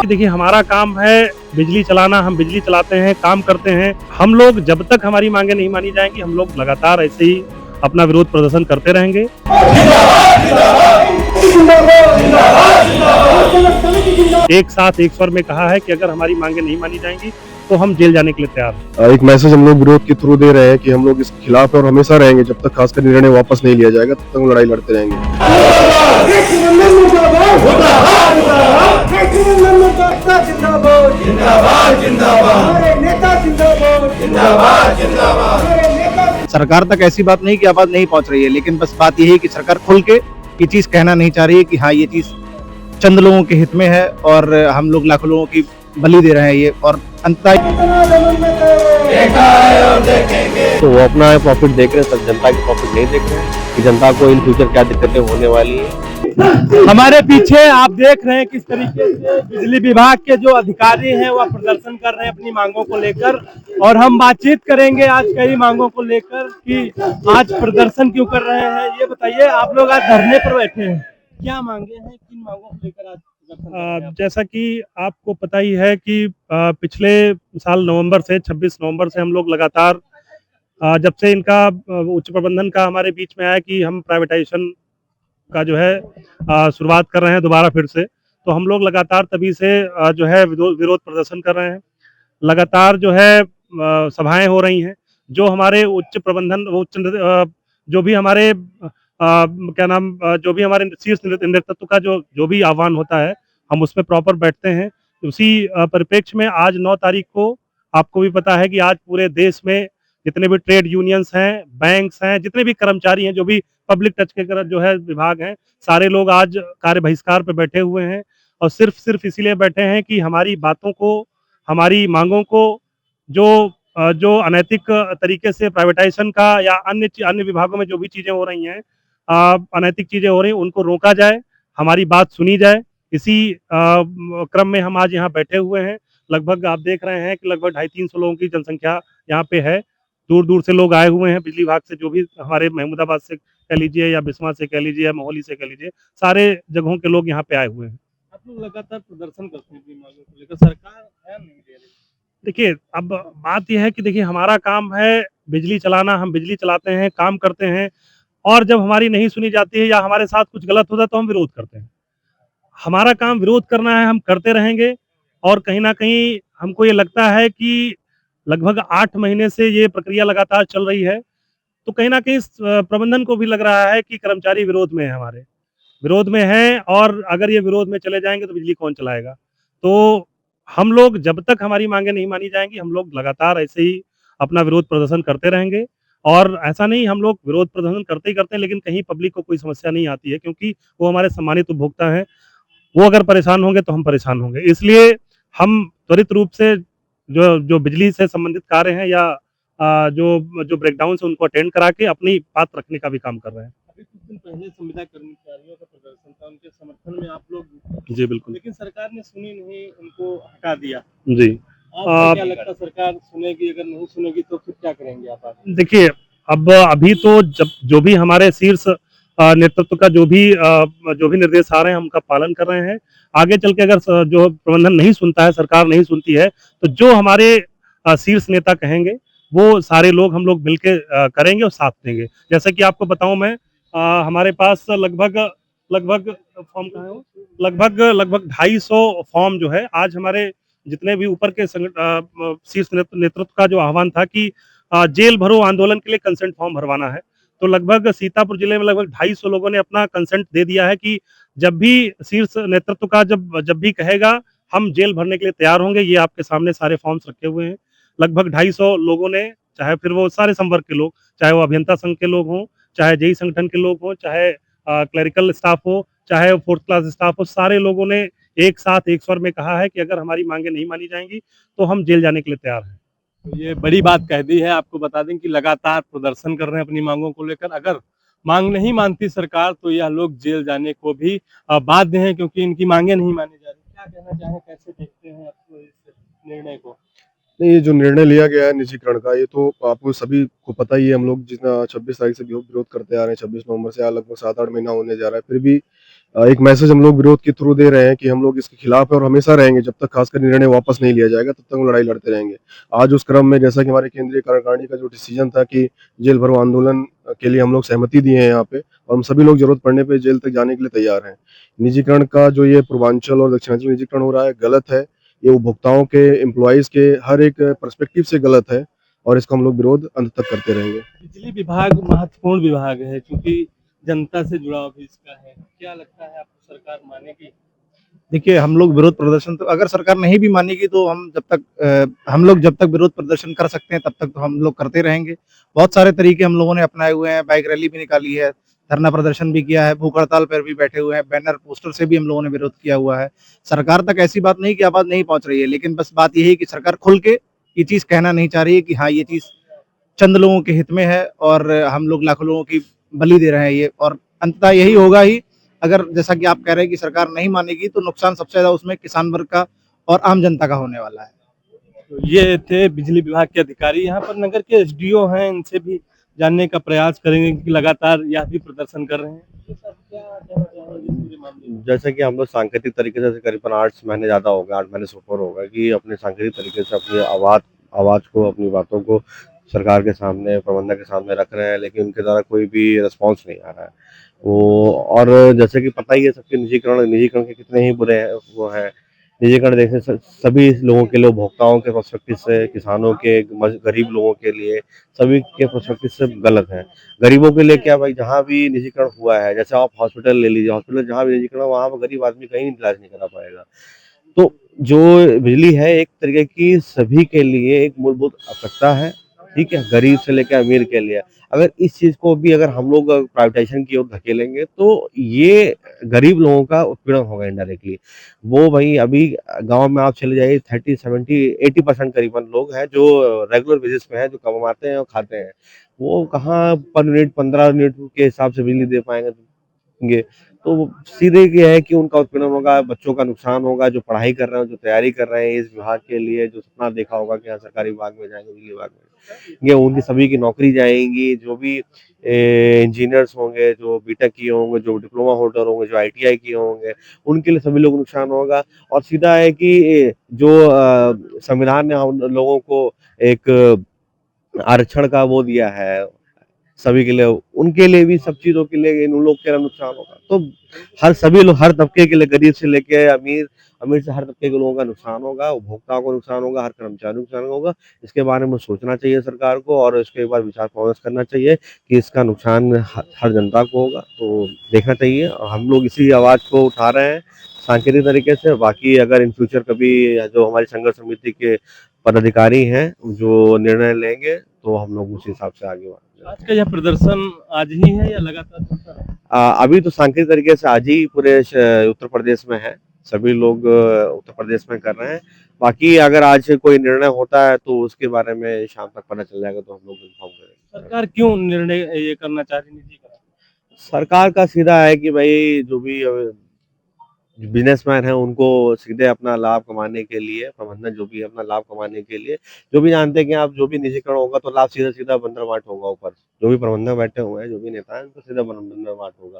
देखिए हमारा काम है बिजली चलाना, हम बिजली चलाते हैं, काम करते हैं। हम लोग जब तक हमारी मांगे नहीं मानी जाएंगी, हम लोग लगातार ऐसे ही अपना विरोध प्रदर्शन करते रहेंगे। एक साथ एक स्वर में कहा है कि अगर हमारी मांगे नहीं मानी जाएंगी तो हम जेल जाने के लिए तैयार हैं। एक मैसेज हम लोग विरोध के थ्रू दे रहे हैं कि हम लोग इसके खिलाफ हैं और हमेशा रहेंगे जब तक खासकर निर्णय वापस नहीं लिया जाएगा, तब तक हम लड़ाई लड़ते रहेंगे। सरकार तक ऐसी बात नहीं कि आवाज नहीं पहुंच रही है, लेकिन बस बात यही है कि सरकार खुल के ये चीज कहना नहीं चाह रही है कि हाँ ये चीज चंद लोगों के हित में है और हम लोग लाखों लोगों की बलि दे रहे हैं ये, और अंततः तो वो अपना प्रॉफिट देख रहे हैं, सब जनता की प्रॉफिट नहीं देख रहे हैं कि जनता को इन फ्यूचर क्या दिक्कतें होने वाली है। हमारे पीछे आप देख रहे हैं किस तरीके से बिजली विभाग के जो अधिकारी हैं वह प्रदर्शन कर रहे हैं अपनी मांगों को लेकर, और हम बातचीत करेंगे आज कई मांगों को लेकर कि आज प्रदर्शन क्यों कर रहे हैं। ये बताइए, आप लोग आज धरने पर बैठे हैं, क्या मांगे हैं, किन मांगों को लेकर आज? जैसा कि आपको पता ही है कि पिछले साल नवंबर से 26 नवंबर से हम लोग लगातार जब से इनका उच्च प्रबंधन का हमारे बीच में आया कि हम प्राइवेटाइजेशन का जो है शुरुआत कर रहे हैं दोबारा फिर से, तो हम लोग लगातार तभी से जो है विरोध प्रदर्शन कर रहे हैं। लगातार जो है सभाएं हो रही हैं। जो हमारे उच्च प्रबंधन जो भी हमारे जो भी हमारे शीर्ष नेतृत्व का जो भी आह्वान होता है, हम उसमें प्रॉपर बैठते हैं। उसी परिप्रेक्ष्य में आज 9 तारीख को आपको भी पता है कि आज पूरे देश में जितने भी ट्रेड यूनियंस हैं, बैंक्स हैं, जितने भी कर्मचारी हैं, जो भी पब्लिक टच के जो है विभाग हैं, सारे लोग आज कार्य बहिष्कार पे बैठे हुए हैं। और सिर्फ इसीलिए बैठे हैं कि हमारी बातों को, हमारी मांगों को, जो अनैतिक तरीके से प्राइवेटाइजेशन का या अन्य विभागों में जो भी चीजें हो रही हैं, अनैतिक चीजें हो रही हैं, उनको रोका जाए, हमारी बात सुनी जाए। इसी क्रम में हम आज यहाँ बैठे हुए हैं। लगभग आप देख रहे हैं कि लगभग 250-300 लोगों की जनसंख्या यहाँ पे है। दूर दूर से लोग आए हुए हैं बिजली विभाग से, जो भी हमारे महमूदाबाद से कह लीजिए या बिस्वा से कह लीजिए या मोहाली से कह लीजिए, सारे जगहों के लोग यहाँ पे आए हुए हैं। आप लोग लगातार प्रदर्शन करते हैं अपनी मांगों को लेकर, सरकार ध्यान नहीं दे रही। देखिए, अब बात यह है कि देखिए हमारा काम है बिजली चलाना, हम बिजली चलाते हैं, काम करते हैं, और जब हमारी नहीं सुनी जाती है या हमारे साथ कुछ गलत होता है तो हम विरोध करते हैं। हमारा काम विरोध करना है, हम करते रहेंगे। और कहीं न कहीं हमको ये लगता है कि लगभग 8 महीने से ये प्रक्रिया लगातार चल रही है, तो कहीं न कहीं प्रबंधन को भी लग रहा है कि कर्मचारी विरोध में है, हमारे विरोध में हैं, और अगर ये विरोध में चले जाएँगे तो बिजली कौन चलाएगा? तो हम लोग जब तक हमारी माँगें नहीं मानी जाएँगी, हम लोग लगातार ऐसे ही अपना विरोध प्रदर्शन करते रहेंगे। और ऐसा नहीं, हम लोग विरोध प्रदर्शन करते ही करते हैं, लेकिन कहीं पब्लिक को कोई समस्या नहीं आती है, क्योंकि वो हमारे सम्मानित उपभोक्ता हैं। वो अगर परेशान होंगे तो हम परेशान होंगे। इसलिए हम त्वरित रूप से जो जो बिजली से संबंधित कार्य हैं या जो जो ब्रेकडाउन्स हैं, उनको अटेंड करा के अपनी बात रखने का भी काम कर रहे हैं। अभी कुछ दिन पहले संविदा कर्मचारियों का प्रदर्शन था, उनके समर्थन में आप लोग। जी बिल्कुल। लेकिन सरकार ने सुनी नहीं, उनको हटा दिया। जी। आपको क्या लगता है सरकार सुनेगी? अगर नहीं सुनेगी तो फिर क्या करेंगे आप आगे? देखिए, अब अभी तो जब जो भी हमारे शीर्ष नेतृत्व का जो भी निर्देश आ रहे हैं, हम उनका पालन कर रहे हैं। आगे चल के अगर जो प्रबंधन नहीं सुनता है, सरकार नहीं सुनती है, तो जो हमारे शीर्ष नेता कहेंगे, वो सारे लोग हम लोग मिलके करेंगे और साथ देंगे। जैसे कि आपको बताऊं मैं, हमारे पास लगभग लगभग फॉर्म कहाँ है वो? लगभग 250 फॉर्म जो है, आज हमारे जितने भी ऊपर के शीर्ष नेतृत्व का जो आह्वान था कि जेल भरो आंदोलन के लिए कंसेंट फॉर्म भरवाना है। तो लगभग सीतापुर जिले में लगभग 250 लोगों ने अपना कंसेंट दे दिया है कि जब भी शीर्ष नेतृत्व का जब भी कहेगा, हम जेल भरने के लिए तैयार होंगे। ये आपके सामने सारे फॉर्म्स रखे हुए हैं। लगभग 250 लोगों ने, चाहे फिर वो सारे संवर्ग के लोग, चाहे वो अभियंता संघ के लोग हों, चाहे जेई संगठन के लोग हों, चाहे क्लरिकल स्टाफ हो, चाहे फोर्थ क्लास स्टाफ हो, सारे लोगों ने एक साथ एक स्वर में कहा है कि अगर हमारी मांगे नहीं मानी जाएंगी तो हम जेल जाने के लिए तैयार हैं। तो ये बड़ी बात कह दी है। आपको बता दें कि लगातार प्रदर्शन कर रहे हैं अपनी मांगों को लेकर। अगर मांग नहीं मानती सरकार तो यह लोग जेल जाने को भी बाध्य हैं, क्योंकि इनकी मांगे नहीं मानी जा रही। क्या कहना चाहें, कैसे देखते हैं आप इस निर्णय को? नहीं, ये जो निर्णय लिया गया है निजीकरण का, ये तो आपको सभी को पता ही है। हम लोग जितना 26 तारीख से विरोध करते आ रहे हैं, 26 नवंबर से लगभग 7-8 महीना होने जा रहा है, फिर भी एक मैसेज हम लोग विरोध के थ्रू दे रहे हैं कि हम लोग इसके खिलाफ है और हमेशा रहेंगे जब तक खासकर निर्णय वापस नहीं लिया जाएगा, तब तक हम लड़ाई लड़ते रहेंगे। आज उस क्रम में जैसा कि हमारे केंद्रीय कार्यकारिणी का जो डिसीजन था कि जेल भरो आंदोलन के लिए हम लोग सहमति दिए हैं यहाँ पे, और हम सभी लोग जरूरत पड़ने पे जेल तक जाने के लिए तैयार हैं। निजीकरण का जो ये पूर्वांचल और दक्षिणांचल में निजीकरण हो रहा है, गलत है। ये उपभोक्ताओं के, एम्प्लॉयज के हर एक पर्सपेक्टिव से गलत है और इसका हम लोग विरोध अंत तक करते रहेंगे। बिजली विभाग महत्वपूर्ण विभाग है, क्योंकि जनता से जुड़ाव भी इसका है। क्या लगता है आपको, सरकार मानेगी? देखिए, हम लोग विरोध प्रदर्शन तो अगर सरकार नहीं भी मानेगी तो हम लोग जब तक विरोध प्रदर्शन कर सकते हैं तब तक तो हम लोग करते रहेंगे। बहुत सारे तरीके हम लोगों ने अपनाए हुए हैं, बाइक रैली भी निकाली है, धरना प्रदर्शन भी किया है, भूख हड़ताल पर भी बैठे हुए हैं, बैनर पोस्टर से भी हम लोगों ने विरोध किया हुआ है। सरकार तक ऐसी बात नहीं कि आवाज नहीं पहुंच रही है, लेकिन बस बात यही है कि सरकार खुल के ये चीज कहना नहीं चाह रही है कि हाँ, ये चीज चंद लोगों के हित में है और हम लोग लाखों लोगों की बलि दे रहे हैं ये, और अंततः यही होगा ही। अगर जैसा कि आप कह रहे हैं कि सरकार नहीं मानेगी तो नुकसान सबसे ज्यादा उसमें किसान वर्ग का और आम जनता का होने वाला है। तो ये थे बिजली विभाग के अधिकारी। यहाँ पर नगर के एसडीओ हैं, इनसे भी जानने का प्रयास करेंगे कि लगातार यह भी प्रदर्शन कर रहे हैं। तो सर, क्या कहना चाहेंगे इस पूरे मामले में? जैसे कि हम लोग सांकेतिक तरीके से करीबन 8 महीने ज़्यादा हो गए, 8 महीने से ऊपर होगा कि अपने सांकेतिक तरीके से अपनी आवाज़ को, अपनी बातों को सरकार के सामने, प्रबंधन के सामने रख रहे हैं, लेकिन उनके द्वारा कोई भी रिस्पॉन्स नहीं आ रहा है। वो और जैसे कि पता ही है सबके, निजीकरण के कितने ही बुरे वो हैं। निजीकरण देखने से सभी लोगों के लिए, उपभोक्ताओं के पर्सपेक्टिव से, किसानों के, गरीब लोगों के लिए, सभी के पर्सपेक्टिव से गलत है। गरीबों के लिए क्या भाई, जहाँ भी निजीकरण हुआ है, जैसे आप हॉस्पिटल ले लीजिए, हॉस्पिटल जहाँ भी निजीकरण, वहाँ पर गरीब आदमी कहीं इलाज नहीं करा पाएगा। तो जो बिजली है एक तरीके की सभी के लिए एक मूलभूत आवश्यकता है, ठीक है, गरीब से लेकर अमीर के लिए। अगर इस चीज को भी अगर हम लोग प्राइवेटाइजेशन की ओर धकेलेंगे तो ये गरीब लोगों का उत्पीड़न होगा इनडायरेक्टली। वो भाई अभी गांव में आप चले जाइए, 30, 70, 80% करीबन लोग हैं जो रेगुलर बेसिस पे हैं, जो कमाते हैं और खाते हैं। वो कहाँ पर यूनिट, 15 यूनिट के हिसाब से बिजली दे पाएंगे। तो सीधे ये है कि उनका उत्पीड़न होगा, बच्चों का नुकसान होगा, जो पढ़ाई कर रहे हैं, जो तैयारी कर रहे हैं इस विभाग के लिए, जो सपना देखा होगा कि हाँ सरकारी विभाग में जाएंगे, बिजली विभाग में, ये उनकी सभी की नौकरी जाएंगी। जो भी इंजीनियर्स होंगे, जो बीटेक किए होंगे, जो डिप्लोमा होल्डर होंगे, जो आईटीआई किए होंगे, उनके लिए सभी लोग नुकसान होगा। और सीधा है कि जो संविधान ने हम लोगों को एक आरक्षण का वो दिया है सभी के लिए, उनके लिए भी, सब चीजों के लिए उन लोग के लिए नुकसान होगा। तो सभी लोग, हर तबके के लिए, गरीब से लेके अमीर, अमीर से हर तबके के लोगों का नुकसान होगा, उपभोक्ताओं को नुकसान होगा, हर कर्मचारी को नुकसान होगा। इसके बारे में सोचना चाहिए सरकार को और इसके बाद विचार विमर्श करना चाहिए कि इसका नुकसान हर जनता को होगा। तो देखना चाहिए, और हम लोग इसी आवाज को उठा रहे हैं सांकेतिक तरीके से। बाकी अगर इन फ्यूचर कभी जो हमारी संघर्ष समिति के पदाधिकारी हैं जो निर्णय लेंगे तो हम लोग उस हिसाब से आगे बढ़ेंगे। आज का यह प्रदर्शन आज ही है या लगातार चलता है? अभी तो सांकेतिक तरीके से आज ही पूरे उत्तर प्रदेश में है, सभी लोग उत्तर प्रदेश में कर रहे हैं। बाकी अगर आज कोई निर्णय होता है तो उसके बारे में शाम तक पता चल जाएगा, तो हम लोग इन्फॉर्म करेंगे। सरकार क्यों निर्णय ये करना चाह रही निजीकरण? सरकार का सीधा है कि भाई जो भी बिजनेसमैन है उनको सीधे अपना लाभ कमाने के लिए, प्रबंधन जो भी है अपना लाभ कमाने के लिए, जो भी जानते हैं कि आप जो भी निजीकरण होगा तो लाभ सीधा सीधा बंदरबाट होगा ऊपर, जो भी प्रबंधन बैठे हुए हैं, जो भी नेता हैं, उनको सीधा बंदरबाट होगा।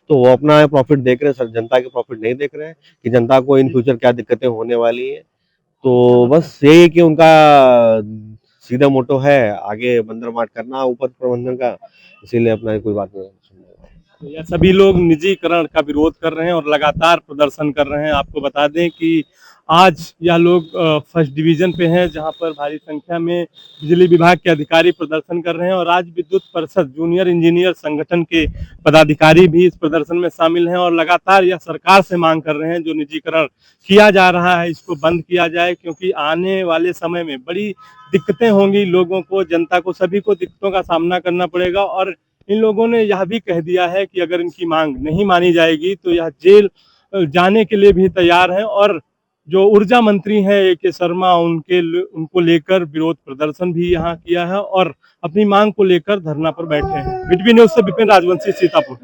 तो वो अपना प्रॉफिट देख रहे हैं सर, जनता के प्रॉफिट नहीं देख रहे हैं कि जनता को इन फ्यूचर क्या दिक्कतें होने वाली है। तो बस यही है कि उनका सीधा मोटो है आगे बंदरबाट करना ऊपर प्रबंधन का, इसीलिए अपना कोई बात नहीं। तो यह सभी लोग निजीकरण का विरोध कर रहे हैं और लगातार प्रदर्शन कर रहे हैं। आपको बता दें कि आज यह लोग फर्स्ट डिवीजन पे हैं, जहां पर भारी संख्या में बिजली विभाग के अधिकारी प्रदर्शन कर रहे हैं, और आज विद्युत परिषद जूनियर इंजीनियर संगठन के पदाधिकारी भी इस प्रदर्शन में शामिल हैं और लगातार यह सरकार से मांग कर रहे हैं जो निजीकरण किया जा रहा है इसको बंद किया जाए, क्योंकि आने वाले समय में बड़ी दिक्कतें होंगी लोगों को, जनता को, सभी को दिक्कतों का सामना करना पड़ेगा। और इन लोगों ने यह भी कह दिया है कि अगर इनकी मांग नहीं मानी जाएगी तो यह जेल जाने के लिए भी तैयार हैं। और जो ऊर्जा मंत्री हैं AK शर्मा, उनको लेकर विरोध प्रदर्शन भी यहाँ किया है और अपनी मांग को लेकर धरना पर बैठे हैं। बीटीवी न्यूज़ से विपिन राजवंशी, सीतापुर।